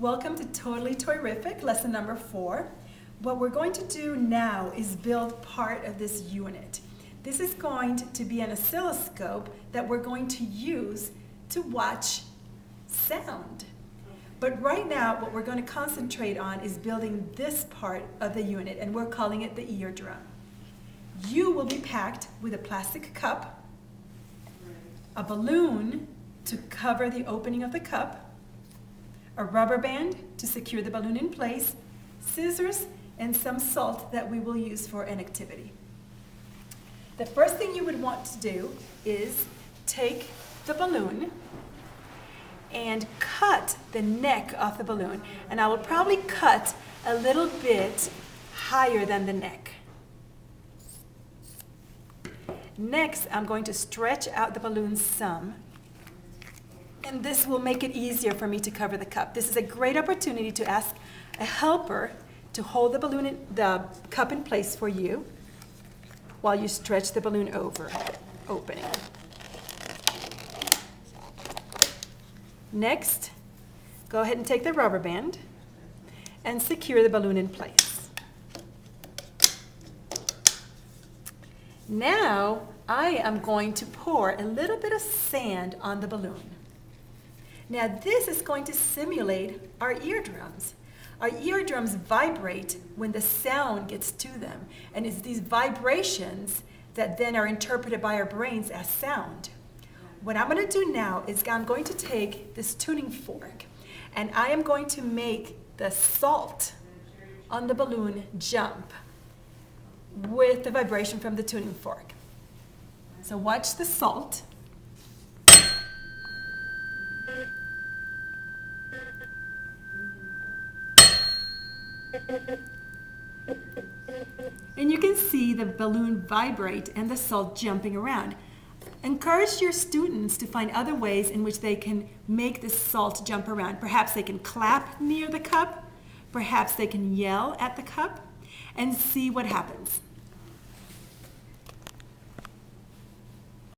Welcome to Totally Toyriffic, lesson number 4. What we're going to do now is build part of this unit. This is going to be an oscilloscope that we're going to use to watch sound. But right now, what we're going to concentrate on is building this part of the unit, and we're calling it the eardrum. You will be packed with a plastic cup, a balloon to cover the opening of the cup, a rubber band to secure the balloon in place, scissors, and some salt that we will use for an activity. The first thing you would want to do is take the balloon and cut the neck off the balloon. And I will probably cut a little bit higher than the neck. Next, I'm going to stretch out the balloon some. And this will make it easier for me to cover the cup. This is a great opportunity to ask a helper to hold the cup in place for you while you stretch the balloon opening. Next, go ahead and take the rubber band and secure the balloon in place. Now, I am going to pour a little bit of sand on the balloon. Now, this is going to simulate our eardrums. Our eardrums vibrate when the sound gets to them, and it's these vibrations that then are interpreted by our brains as sound. What I'm going to do now is I'm going to take this tuning fork, and I am going to make the salt on the balloon jump with the vibration from the tuning fork. So watch the salt. And you can see the balloon vibrate and the salt jumping around. Encourage your students to find other ways in which they can make the salt jump around. Perhaps they can clap near the cup, perhaps they can yell at the cup, and see what happens.